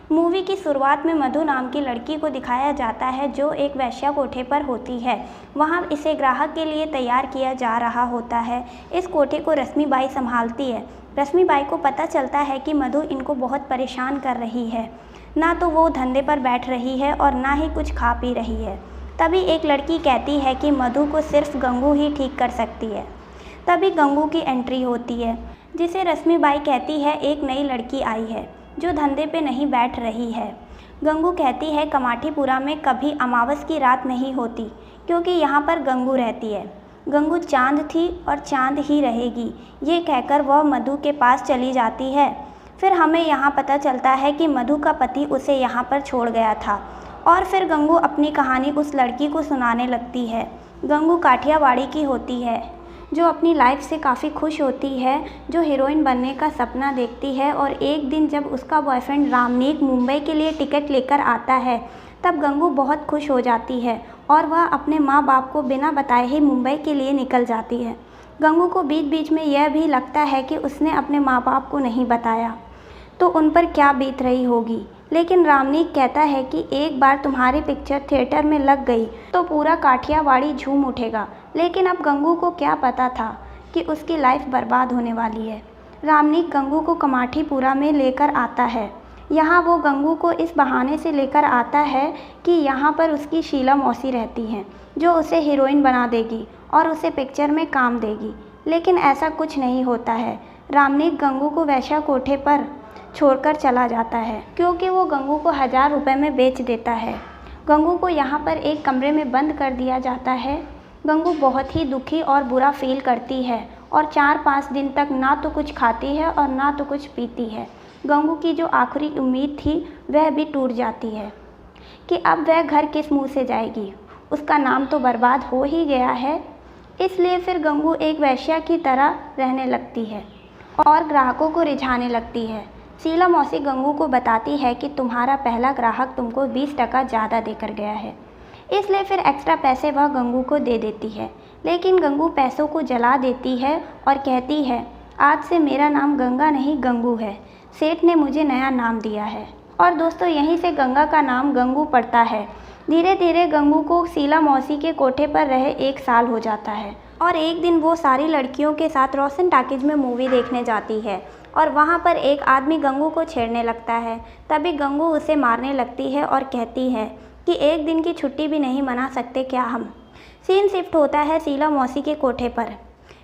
Movie की शुरुआत में मधु नाम की लड़की को दिखाया जाता है जो एक वेश्या कोठे पर होती है। वहाँ इसे ग्राहक के लिए तैयार किया जा रहा होता है। इस कोठे को रश्मिबाई संभालती है। रश्मिबाई को पता चलता है कि मधु इनको बहुत परेशान कर रही है। ना तो वो धंधे पर बैठ रही है और ना ही कुछ खा पी रही है। तभी एक लड़की कहती है कि मधु को सिर्फ गंगू ही ठीक कर सकती है। तभी गंगू की एंट्री होती है, जिसे रश्मिबाई कहती है एक नई लड़की आई है जो धंधे पे नहीं बैठ रही है। गंगू कहती है कमाठीपुरा में कभी अमावस की रात नहीं होती क्योंकि यहाँ पर गंगू रहती है। गंगू चांद थी और चांद ही रहेगी, ये कहकर वह मधु के पास चली जाती है। फिर हमें यहाँ पता चलता है कि मधु का पति उसे यहाँ पर छोड़ गया था और फिर गंगू अपनी कहानी उस लड़की को सुनाने लगती है। गंगू काठियावाड़ी की होती है जो अपनी लाइफ से काफ़ी खुश होती है, जो हीरोइन बनने का सपना देखती है। और एक दिन जब उसका बॉयफ्रेंड रामनीक मुंबई के लिए टिकट लेकर आता है तब गंगू बहुत खुश हो जाती है और वह अपने माँ बाप को बिना बताए ही मुंबई के लिए निकल जाती है। गंगू को बीच बीच में यह भी लगता है कि उसने अपने माँ बाप को नहीं बताया तो उन पर क्या बीत रही होगी, लेकिन रामनीक कहता है कि एक बार तुम्हारी पिक्चर थिएटर में लग गई तो पूरा काठियावाड़ी झूम उठेगा। लेकिन अब गंगू को क्या पता था कि उसकी लाइफ बर्बाद होने वाली है। रामनीक गंगू को कमाठीपुरा में लेकर आता है। यहाँ वो गंगू को इस बहाने से लेकर आता है कि यहाँ पर उसकी शीला मौसी रहती हैं जो उसे हीरोइन बना देगी और उसे पिक्चर में काम देगी। लेकिन ऐसा कुछ नहीं होता है। रामनीक गंगू को वैश्या कोठे पर छोड़कर चला जाता है क्योंकि वो गंगू को 1000 रुपये में बेच देता है। गंगू को यहाँ पर एक कमरे में बंद कर दिया जाता है। गंगू बहुत ही दुखी और बुरा फील करती है और 4-5 दिन तक ना तो कुछ खाती है और ना तो कुछ पीती है। गंगू की जो आखिरी उम्मीद थी वह भी टूट जाती है कि अब वह घर किस मुंह से जाएगी। उसका नाम तो बर्बाद हो ही गया है। इसलिए फिर गंगू एक वेश्या की तरह रहने लगती है और ग्राहकों को रिझाने लगती है। शीला मौसी गंगू को बताती है कि तुम्हारा पहला ग्राहक तुमको 20% ज़्यादा देकर गया है, इसलिए फिर एक्स्ट्रा पैसे वह गंगू को दे देती है। लेकिन गंगू पैसों को जला देती है और कहती है आज से मेरा नाम गंगा नहीं गंगू है, सेठ ने मुझे नया नाम दिया है। और दोस्तों यहीं से गंगा का नाम गंगू पड़ता है। धीरे धीरे गंगू को शीला मौसी के कोठे पर रहे 1 साल हो जाता है और एक दिन वो सारी लड़कियों के साथ रोशन टॉकीज में मूवी देखने जाती है और वहाँ पर एक आदमी गंगू को छेड़ने लगता है। तभी गंगू उसे मारने लगती है और कहती है कि एक दिन की छुट्टी भी नहीं मना सकते क्या हम। सीन शिफ्ट होता है शीला मौसी के कोठे पर,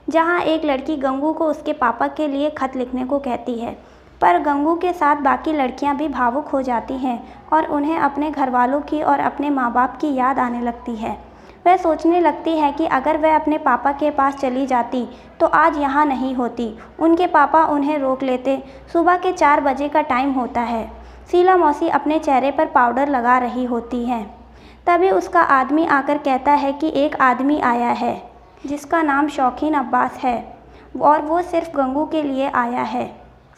जहाँ एक लड़की गंगू को उसके पापा के लिए खत लिखने को कहती है। पर गंगू के साथ बाकी लड़कियां भी भावुक हो जाती हैं और उन्हें अपने घर वालों की और अपने माँ बाप की याद आने लगती है। वह सोचने लगती है कि अगर वह अपने पापा के पास चली जाती तो आज यहाँ नहीं होती। उनके पापा उन्हें रोक लेते। सुबह के 4 बजे का टाइम होता है। शीला मौसी अपने चेहरे पर पाउडर लगा रही होती हैं। तभी उसका आदमी आकर कहता है कि एक आदमी आया है जिसका नाम शौकीन अब्बास है और वो सिर्फ गंगू के लिए आया है।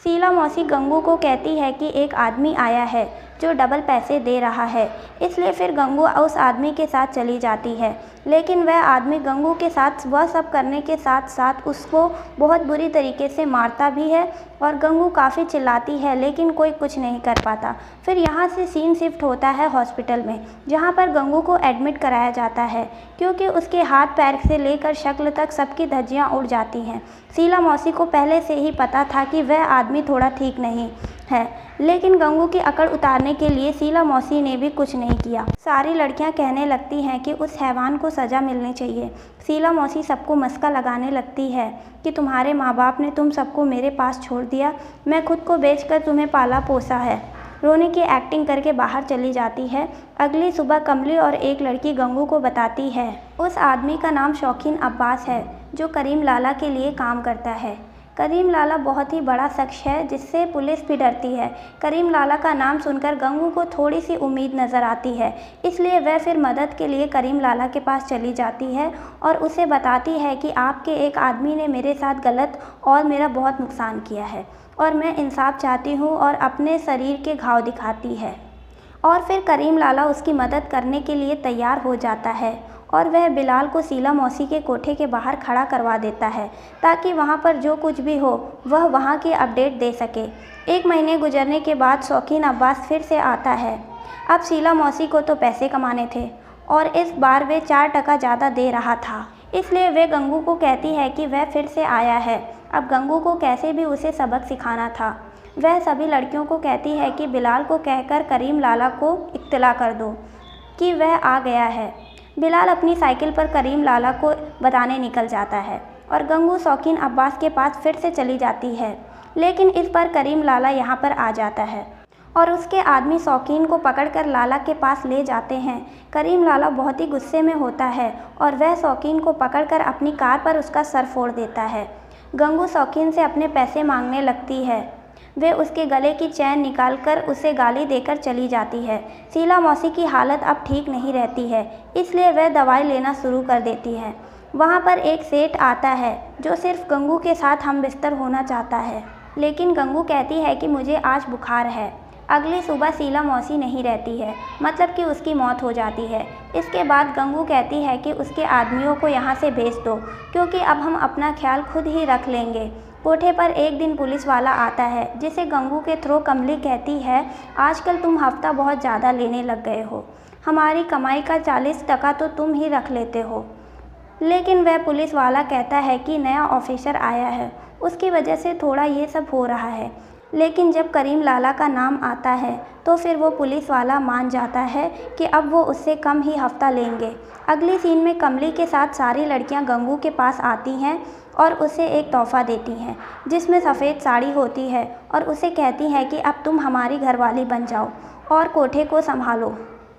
शीला मौसी गंगू को कहती है कि एक आदमी आया है जो डबल पैसे दे रहा है, इसलिए फिर गंगू उस आदमी के साथ चली जाती है। लेकिन वह आदमी गंगू के साथ वह सब करने के साथ साथ उसको बहुत बुरी तरीके से मारता भी है और गंगू काफ़ी चिल्लाती है लेकिन कोई कुछ नहीं कर पाता। फिर यहाँ से सीन शिफ्ट होता है हॉस्पिटल में, जहाँ पर गंगू को एडमिट कराया जाता है क्योंकि उसके हाथ पैर से लेकर शक्ल तक सबकी धज्जियाँ उड़ जाती हैं। शीला मौसी को पहले से ही पता था कि वह आदमी थोड़ा ठीक नहीं है, लेकिन गंगू की अकड़ उतारने के लिए शीला मौसी ने भी कुछ नहीं किया। सारी लड़कियां कहने लगती हैं कि उस हैवान को सज़ा मिलनी चाहिए। शीला मौसी सबको मस्का लगाने लगती है कि तुम्हारे माँ बाप ने तुम सबको मेरे पास छोड़ दिया, मैं खुद को बेचकर तुम्हें पाला पोसा है। रोने की एक्टिंग करके बाहर चली जाती है। अगली सुबह कमली और एक लड़की गंगू को बताती है उस आदमी का नाम शौकीन अब्बास है जो करीम लाला के लिए काम करता है। करीम लाला बहुत ही बड़ा शख्स है जिससे पुलिस भी डरती है। करीम लाला का नाम सुनकर गंगू को थोड़ी सी उम्मीद नज़र आती है, इसलिए वह फिर मदद के लिए करीम लाला के पास चली जाती है और उसे बताती है कि आपके एक आदमी ने मेरे साथ गलत और मेरा बहुत नुकसान किया है और मैं इंसाफ चाहती हूँ और अपने शरीर के घाव दिखाती है। और फिर करीम लाला उसकी मदद करने के लिए तैयार हो जाता है और वह बिलाल को शीला मौसी के कोठे के बाहर खड़ा करवा देता है ताकि वहाँ पर जो कुछ भी हो वह वहाँ की अपडेट दे सके। 1 महीने गुजरने के बाद शौकीन अब्बास फिर से आता है। अब शीला मौसी को तो पैसे कमाने थे और इस बार वे 4 टका ज़्यादा दे रहा था, इसलिए वे गंगू को कहती है कि वह फिर से आया है। अब गंगू को कैसे भी उसे सबक सिखाना था। वह सभी लड़कियों को कहती है कि बिलाल को कहकर करीम लाला को इत्तला कर दो कि वह आ गया है। बिलाल अपनी साइकिल पर करीम लाला को बताने निकल जाता है और गंगू शौकीन अब्बास के पास फिर से चली जाती है, लेकिन इस बार करीम लाला यहाँ पर आ जाता है और उसके आदमी शौकीन को पकड़कर लाला के पास ले जाते हैं। करीम लाला बहुत ही गुस्से में होता है और वह शौकीन को पकड़कर अपनी कार पर उसका सर फोड़ देता है। गंगू शौकीन से अपने पैसे मांगने लगती है। वे उसके गले की चैन निकालकर उसे गाली देकर चली जाती है। शीला मौसी की हालत अब ठीक नहीं रहती है, इसलिए वह दवाई लेना शुरू कर देती है। वहाँ पर एक सेठ आता है जो सिर्फ गंगू के साथ हम बिस्तर होना चाहता है, लेकिन गंगू कहती है कि मुझे आज बुखार है। अगली सुबह शीला मौसी नहीं रहती है, मतलब कि उसकी मौत हो जाती है। इसके बाद गंगू कहती है कि उसके आदमियों को यहाँ से भेज दो, क्योंकि अब हम अपना ख्याल खुद ही रख लेंगे। कोठे पर एक दिन पुलिस वाला आता है, जिसे गंगू के थ्रू कमली कहती है, आजकल तुम हफ्ता बहुत ज़्यादा लेने लग गए हो, हमारी कमाई का 40 टका तो तुम ही रख लेते हो। लेकिन वह पुलिस वाला कहता है कि नया ऑफिसर आया है, उसकी वजह से थोड़ा ये सब हो रहा है। लेकिन जब करीम लाला का नाम आता है तो फिर वो पुलिस वाला मान जाता है कि अब वो उससे कम ही हफ्ता लेंगे। अगली सीन में कमली के साथ सारी लड़कियां गंगू के पास आती हैं और उसे एक तोहफ़ा देती हैं, जिसमें सफ़ेद साड़ी होती है और उसे कहती हैं कि अब तुम हमारी घरवाली बन जाओ और कोठे को संभालो।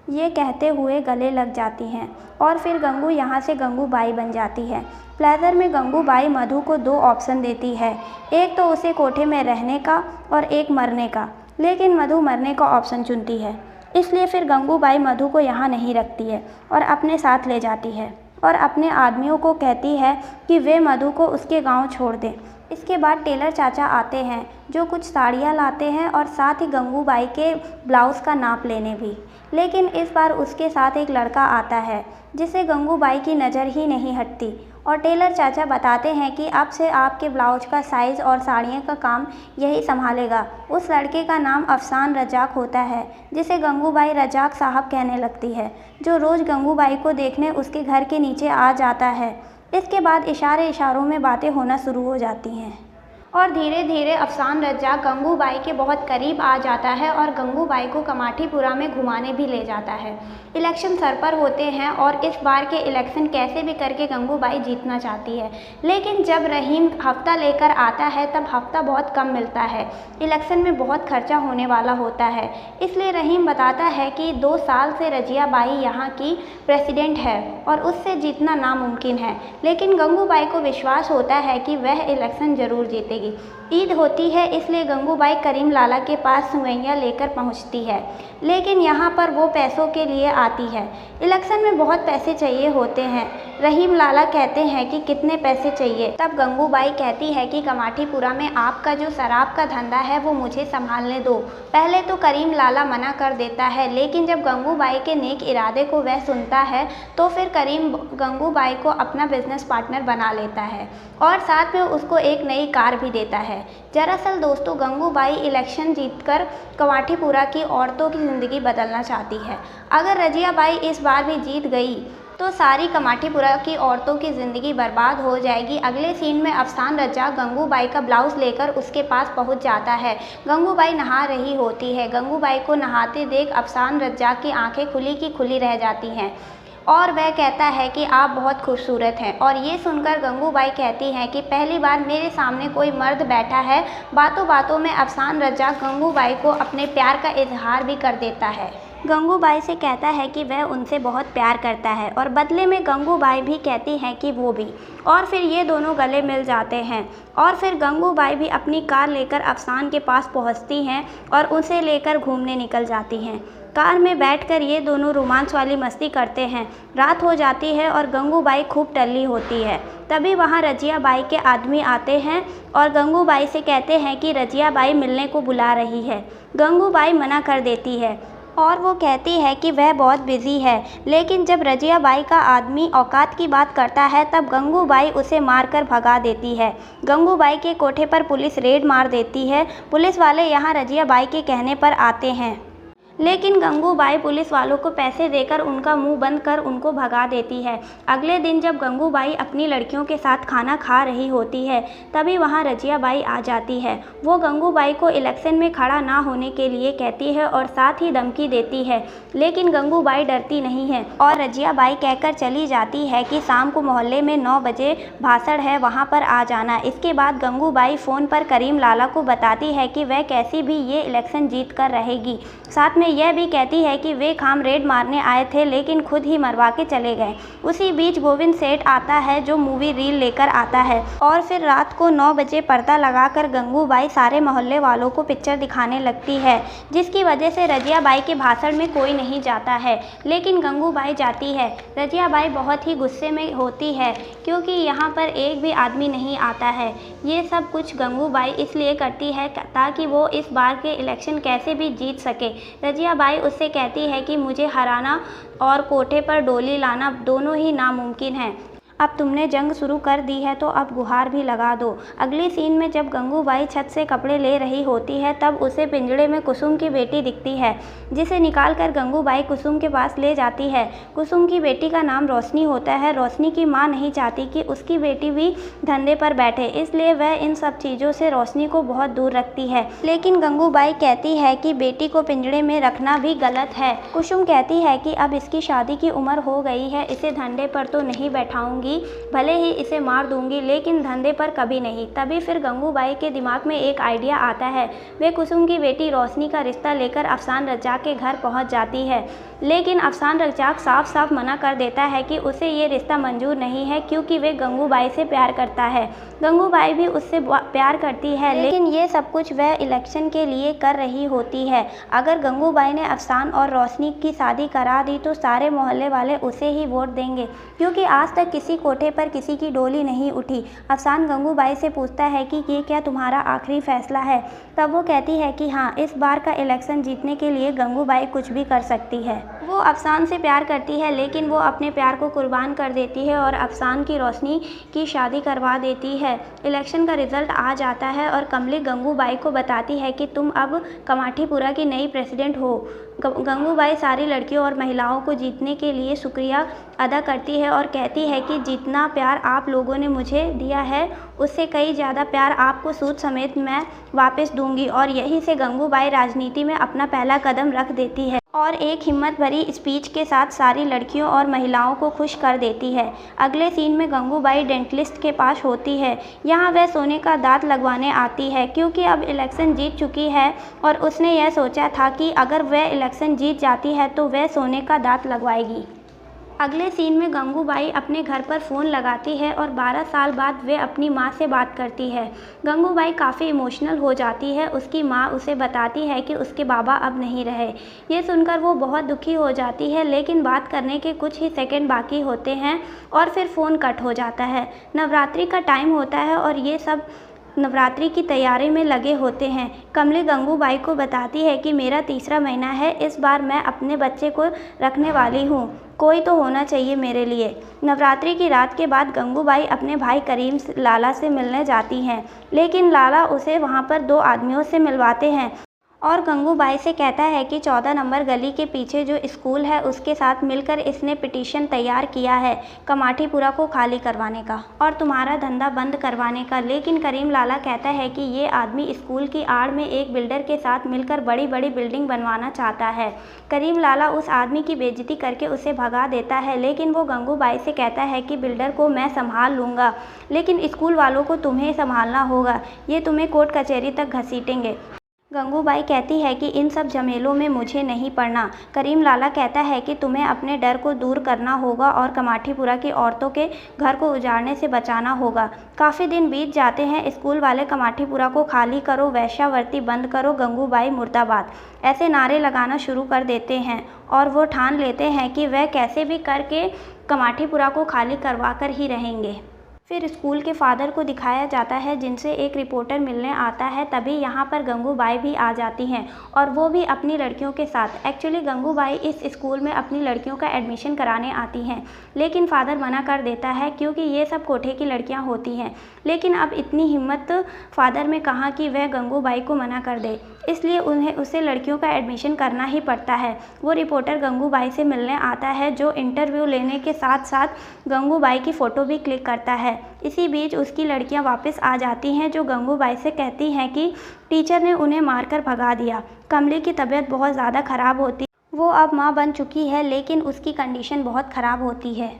ये कहते हुए गले लग जाती हैं और फिर गंगू यहाँ से गंगू बाई बन जाती है। प्लेजर में गंगू बाई मधु को 2 ऑप्शन देती है, एक तो उसे कोठे में रहने का और एक मरने का, लेकिन मधु मरने का ऑप्शन चुनती है। इसलिए फिर गंगू बाई मधु को यहाँ नहीं रखती है और अपने साथ ले जाती है और अपने आदमियों को कहती है कि वे मधु को उसके गांव छोड़ दें। इसके बाद टेलर चाचा आते हैं जो कुछ साड़ियाँ लाते हैं और साथ ही गंगू बाई के ब्लाउज़ का नाप लेने भी। लेकिन इस बार उसके साथ एक लड़का आता है जिसे गंगू बाई की नज़र ही नहीं हटती और टेलर चाचा बताते हैं कि अब से आपके ब्लाउज का साइज़ और साड़ियों का काम यही संभालेगा। उस लड़के का नाम अफसान रजाक होता है, जिसे गंगू बाई रजाक साहब कहने लगती है, जो रोज़ गंगू बाई को देखने उसके घर के नीचे आ जाता है। इसके बाद इशारों में बातें होना शुरू हो जाती हैं और धीरे धीरे अफसान रज्जाक गंगू बाई के बहुत करीब आ जाता है और गंगू बाई को कमाठीपुरा में घुमाने भी ले जाता है। इलेक्शन सर पर होते हैं और इस बार के इलेक्शन कैसे भी करके गंगू बाई जीतना चाहती है, लेकिन जब रहीम हफ्ता लेकर आता है तब हफ्ता बहुत कम मिलता है। इलेक्शन में बहुत खर्चा होने वाला होता है, इसलिए रहीम बताता है कि 2 साल से रजिया बाई यहाँ की प्रेसिडेंट है और उससे जीतना नामुमकिन है, लेकिन गंगू बाई को विश्वास होता है कि वह इलेक्शन ज़रूर जीतेगी। ईद होती है, इसलिए गंगू बाई करीम लाला के पास सुवैया लेकर पहुंचती है, लेकिन यहाँ पर वो पैसों के लिए आती है। इलेक्शन में बहुत पैसे चाहिए होते हैं। रहीम लाला कहते हैं कि कितने पैसे चाहिए, तब गंगू बाई कहती है कि कमाठीपुरा में आपका जो शराब का धंधा है वो मुझे संभालने दो। पहले तो करीम लाला मना कर देता है, लेकिन जब गंगू बाई के नेक इरादे को वह सुनता है तो फिर करीम गंगू बाई को अपना बिजनेस पार्टनर बना लेता है और साथ में उसको एक नई कार भी देता है। दरअसल दोस्तों, गंगू बाई इलेक्शन जीतकर कमाठीपुरा की औरतों की ज़िंदगी बदलना चाहती है। अगर रजिया बाई इस बार भी जीत गई तो सारी कमाठीपुरा की औरतों की ज़िंदगी बर्बाद हो जाएगी। अगले सीन में अफसान रज्जाक गंगू बाई का ब्लाउज़ लेकर उसके पास पहुंच जाता है। गंगू बाई नहा रही होती है। गंगू बाई को नहाते देख अफसान रज्जाक की आंखें खुली की खुली रह जाती हैं और वह कहता है कि आप बहुत खूबसूरत हैं। और ये सुनकर गंगू बाई कहती हैं कि पहली बार मेरे सामने कोई मर्द बैठा है। बातों बातों में अफसान रज्जाक गंगू बाई को अपने प्यार का इजहार भी कर देता है। गंगू बाई से कहता है कि वह उनसे बहुत प्यार करता है और बदले में गंगू बाई भी कहती हैं कि वो भी, और फिर ये दोनों गले मिल जाते हैं। और फिर गंगू बाई भी अपनी कार लेकर अफसान के पास पहुंचती हैं और उसे लेकर घूमने निकल जाती हैं। कार में बैठकर ये दोनों रोमांस वाली मस्ती करते हैं। रात हो जाती है और गंगू बाई खूब टल्ली होती है। तभी वहाँ रजिया बाई के आदमी आते हैं और गंगू बाई से कहते हैं कि रजिया बाई मिलने को बुला रही है। गंगू बाई मना कर देती है और वो कहती है कि वह बहुत बिजी है। लेकिन जब रजिया बाई का आदमी औकात की बात करता है तब गंगूबाई उसे मारकर भगा देती है। गंगूबाई के कोठे पर पुलिस रेड मार देती है। पुलिस वाले यहाँ रजिया बाई के कहने पर आते हैं, लेकिन गंगूबाई पुलिस वालों को पैसे देकर उनका मुंह बंद कर उनको भगा देती है। अगले दिन जब गंगूबाई अपनी लड़कियों के साथ खाना खा रही होती है तभी वहां रजिया बाई आ जाती है। वो गंगूबाई को इलेक्शन में खड़ा ना होने के लिए कहती है और साथ ही धमकी देती है, लेकिन गंगूबाई डरती नहीं है और रजिया बाई कहकर चली जाती है कि शाम को मोहल्ले में 9 बजे भाषण है, वहाँ पर आ जाना। इसके बाद गंगूबाई फ़ोन पर करीम लाला को बताती है कि वह कैसी भी ये इलेक्शन जीत कर रहेगी। साथ में यह भी कहती है कि वे खाम रेड मारने आए थे लेकिन खुद ही मरवा के चले गए। उसी बीच गोविंद सेठ आता है जो मूवी रील लेकर आता है और फिर रात को 9 बजे पर्दा लगाकर गंगूबाई सारे मोहल्ले वालों को पिक्चर दिखाने लगती है, जिसकी वजह से रजिया बाई के भाषण में कोई नहीं जाता है, लेकिन गंगूबाई जाती है। रजिया बाई बहुत ही गुस्से में होती है क्योंकि यहाँ पर एक भी आदमी नहीं आता है। ये सब कुछ गंगूबाई इसलिए करती है ताकि वो इस बार के इलेक्शन कैसे भी जीत सके। रजिया बाई उससे कहती है कि मुझे हराना और कोठे पर डोली लाना दोनों ही नामुमकिन है। अब तुमने जंग शुरू कर दी है तो अब गुहार भी लगा दो। अगली सीन में जब गंगूबाई छत से कपड़े ले रही होती है तब उसे पिंजड़े में कुसुम की बेटी दिखती है, जिसे निकालकर गंगूबाई कुसुम के पास ले जाती है। कुसुम की बेटी का नाम रोशनी होता है। रोशनी की माँ नहीं चाहती कि उसकी बेटी भी धंधे पर बैठे, इसलिए वह इन सब चीज़ों से रोशनी को बहुत दूर रखती है। लेकिन गंगूबाई कहती है कि बेटी को पिंजड़े में रखना भी गलत है। कुसुम कहती है कि अब इसकी शादी की उम्र हो गई है, इसे धंधे पर तो नहीं बैठाऊंगी, भले ही इसे मार दूंगी लेकिन धंधे पर कभी नहीं। तभी फिर गंगूबाई के दिमाग में एक आइडिया आता है। वे कुसुम की बेटी रोशनी का रिश्ता लेकर अफसान रज्जाक के घर पहुंच जाती है, लेकिन अफसान रज्जाक साफ साफ मना कर देता है कि उसे ये रिश्ता मंजूर नहीं है क्योंकि वे गंगूबाई से प्यार करता है। गंगूबाई भी उससे प्यार करती है, लेकिन ये सब कुछ वह इलेक्शन के लिए कर रही होती है। अगर गंगूबाई ने अफसान और रोशनी की शादी करा दी तो सारे मोहल्ले वाले उसे ही वोट देंगे, क्योंकि आज तक किसी कोठे पर किसी की डोली नहीं उठी। अफसान गंगूबाई से पूछता है कि ये क्या तुम्हारा आखिरी फैसला है? तब वो कहती है कि हाँ, इस बार का इलेक्शन जीतने के लिए गंगूबाई कुछ भी कर सकती है। वो अफसान से प्यार करती है, लेकिन वो अपने प्यार को कुर्बान कर देती है और अफसान की रोशनी की शादी करवा देती है। इलेक्शन का रिजल्ट आ जाता है और कमली गंगूबाई को बताती है कि तुम अब कमाठीपुरा की नई प्रेसिडेंट हो। गंगूबाई सारी लड़कियों और महिलाओं को जीतने के लिए शुक्रिया अदा करती है और कहती है कि जितना प्यार आप लोगों ने मुझे दिया है उससे कई ज़्यादा प्यार आपको सूद समेत मैं वापस दूंगी। और यहीं से गंगूबाई राजनीति में अपना पहला कदम रख देती है और एक हिम्मत भरी स्पीच के साथ सारी लड़कियों और महिलाओं को खुश कर देती है। अगले सीन में गंगूबाई डेंटिस्ट के पास होती है। यहाँ वह सोने का दांत लगवाने आती है क्योंकि अब इलेक्शन जीत चुकी है और उसने यह सोचा था कि अगर वह इलेक्शन जीत जाती है तो वह सोने का दांत लगवाएगी। अगले सीन में गंगूबाई अपने घर पर फ़ोन लगाती है और 12 साल बाद वे अपनी माँ से बात करती है। गंगूबाई काफ़ी इमोशनल हो जाती है। उसकी माँ उसे बताती है कि उसके बाबा अब नहीं रहे। ये सुनकर वो बहुत दुखी हो जाती है, लेकिन बात करने के कुछ ही सेकंड बाकी होते हैं और फिर फ़ोन कट हो जाता है। नवरात्रि का टाइम होता है और ये सब नवरात्रि की तैयारी में लगे होते हैं। कमली गंगूबाई को बताती है कि मेरा तीसरा महीना है, इस बार मैं अपने बच्चे को रखने वाली हूँ, कोई तो होना चाहिए मेरे लिए। नवरात्रि की रात के बाद गंगूबाई अपने भाई करीम लाला से मिलने जाती हैं, लेकिन लाला उसे वहाँ पर 2 आदमियों से मिलवाते हैं और गंगूबाई से कहता है कि 14 नंबर गली के पीछे जो स्कूल है उसके साथ मिलकर इसने पिटीशन तैयार किया है कमाठीपुरा को खाली करवाने का और तुम्हारा धंधा बंद करवाने का। लेकिन करीम लाला कहता है कि ये आदमी स्कूल की आड़ में एक बिल्डर के साथ मिलकर बड़ी बड़ी बिल्डिंग बनवाना चाहता है। करीम लाला उस आदमी की बेइज्जती करके उसे भगा देता है, लेकिन वो गंगूबाई से कहता है कि बिल्डर को मैं संभाल लूँगा, लेकिन स्कूल वालों को तुम्हें संभालना होगा, ये तुम्हें कोर्ट कचहरी तक घसीटेंगे। गंगूबाई कहती है कि इन सब झमेलों में मुझे नहीं पड़ना। करीम लाला कहता है कि तुम्हें अपने डर को दूर करना होगा और कमाठीपुरा की औरतों के घर को उजाड़ने से बचाना होगा। काफ़ी दिन बीत जाते हैं। स्कूल वाले कमाठीपुरा को खाली करो, वैश्यावृत्ति बंद करो, गंगूबाई मुर्दाबाद ऐसे नारे लगाना शुरू कर देते हैं और वो ठान लेते हैं कि वह कैसे भी करके कमाठीपुरा को खाली करवा कर ही रहेंगे। फिर स्कूल के फादर को दिखाया जाता है जिनसे एक रिपोर्टर मिलने आता है। तभी यहाँ पर गंगूबाई भी आ जाती हैं और वो भी अपनी लड़कियों के साथ। एक्चुअली गंगूबाई इस स्कूल में अपनी लड़कियों का एडमिशन कराने आती हैं, लेकिन फादर मना कर देता है क्योंकि ये सब कोठे की लड़कियाँ होती हैं। लेकिन अब इतनी हिम्मत फादर में कहाँ कि वह गंगूबाई को मना कर दे, इसलिए उसे लड़कियों का एडमिशन करना ही पड़ता है। वो रिपोर्टर गंगूबाई से मिलने आता है जो इंटरव्यू लेने के साथ साथ गंगूबाई की फ़ोटो भी क्लिक करता है। इसी बीच उसकी लड़कियां वापस आ जाती हैं जो गंगूबाई से कहती हैं कि टीचर ने उन्हें मारकर भगा दिया। कमली की तबीयत बहुत ज़्यादा ख़राब होती, वो अब माँ बन चुकी है लेकिन उसकी कंडीशन बहुत ख़राब होती है।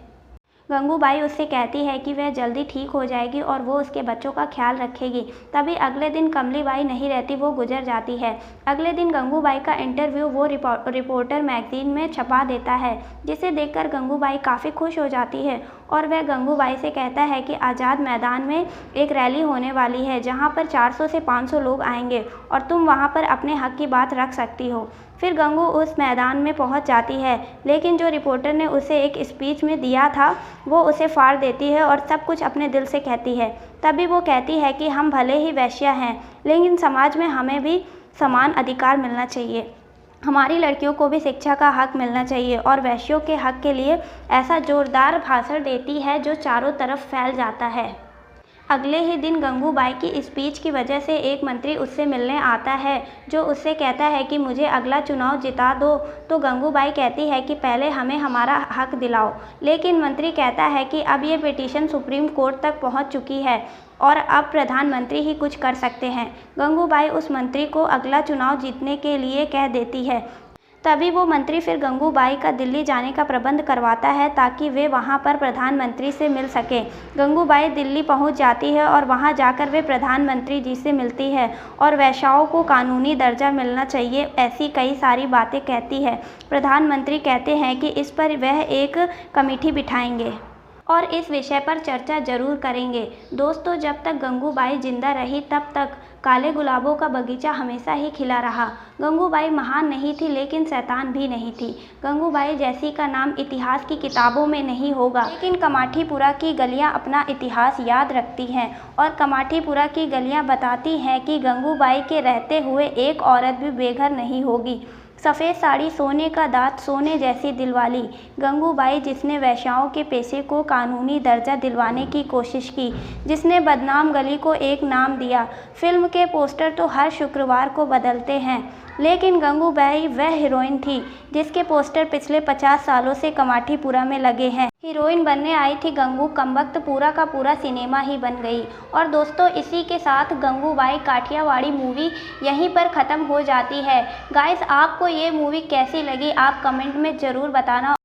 गंगूबाई उससे कहती है कि वह जल्दी ठीक हो जाएगी और वो उसके बच्चों का ख्याल रखेगी। तभी अगले दिन कमलीबाई नहीं रहती, वो गुजर जाती है। अगले दिन गंगूबाई का इंटरव्यू वो रिपोर्टर मैगज़ीन में छपा देता है, जिसे देखकर गंगूबाई काफ़ी खुश हो जाती है और वह गंगूबाई से कहता है कि आज़ाद मैदान में एक रैली होने वाली है जहाँ पर 400 से 500 लोग आएंगे और तुम वहाँ पर अपने हक की बात रख सकती हो। फिर गंगू उस मैदान में पहुंच जाती है, लेकिन जो रिपोर्टर ने उसे एक स्पीच में दिया था वो उसे फाड़ देती है और सब कुछ अपने दिल से कहती है। तभी वो कहती है कि हम भले ही वैश्या हैं, लेकिन समाज में हमें भी समान अधिकार मिलना चाहिए। हमारी लड़कियों को भी शिक्षा का हक मिलना चाहिए और वैश्यों के हक के लिए ऐसा जोरदार भाषण देती है जो चारों तरफ फैल जाता है। अगले ही दिन गंगूबाई की स्पीच की वजह से एक मंत्री उससे मिलने आता है जो उससे कहता है कि मुझे अगला चुनाव जिता दो। तो गंगूबाई कहती है कि पहले हमें हमारा हक दिलाओ, लेकिन मंत्री कहता है कि अब ये पिटीशन सुप्रीम कोर्ट तक पहुंच चुकी है और अब प्रधानमंत्री ही कुछ कर सकते हैं। गंगूबाई उस मंत्री को अगला चुनाव जीतने के लिए कह देती है। तभी वो मंत्री फिर गंगूबाई का दिल्ली जाने का प्रबंध करवाता है ताकि वे वहाँ पर प्रधानमंत्री से मिल सकें। गंगूबाई दिल्ली पहुँच जाती है और वहाँ जाकर वे प्रधानमंत्री जी से मिलती है और वैश्याओं को कानूनी दर्जा मिलना चाहिए, ऐसी कई सारी बातें कहती है। प्रधानमंत्री कहते हैं कि इस पर वह एक कमेटी बिठाएंगे और इस विषय पर चर्चा जरूर करेंगे। दोस्तों, जब तक गंगूबाई जिंदा रही तब तक काले गुलाबों का बगीचा हमेशा ही खिला रहा। गंगूबाई महान नहीं थी लेकिन शैतान भी नहीं थी। गंगूबाई जैसी का नाम इतिहास की किताबों में नहीं होगा, लेकिन कमाठीपुरा की गलियां अपना इतिहास याद रखती हैं और कमाठीपुरा की गलियां बताती हैं कि गंगूबाई के रहते हुए एक औरत भी बेघर नहीं होगी। सफ़ेद साड़ी, सोने का दाँत, सोने जैसी दिलवाली गंगूबाई, जिसने वैश्याओं के पेशे को कानूनी दर्जा दिलवाने की कोशिश की, जिसने बदनाम गली को एक नाम दिया। फिल्म के पोस्टर तो हर शुक्रवार को बदलते हैं, लेकिन गंगूबाई वह हीरोइन थी जिसके पोस्टर पिछले 50 सालों से कमाठीपुरा में लगे हैं। हीरोइन बनने आई थी गंगू, कमबख्त पूरा का पूरा सिनेमा ही बन गई। और दोस्तों, इसी के साथ गंगूबाई काठियावाड़ी मूवी यहीं पर ख़त्म हो जाती है। गाइस, आपको ये मूवी कैसी लगी आप कमेंट में ज़रूर बताना।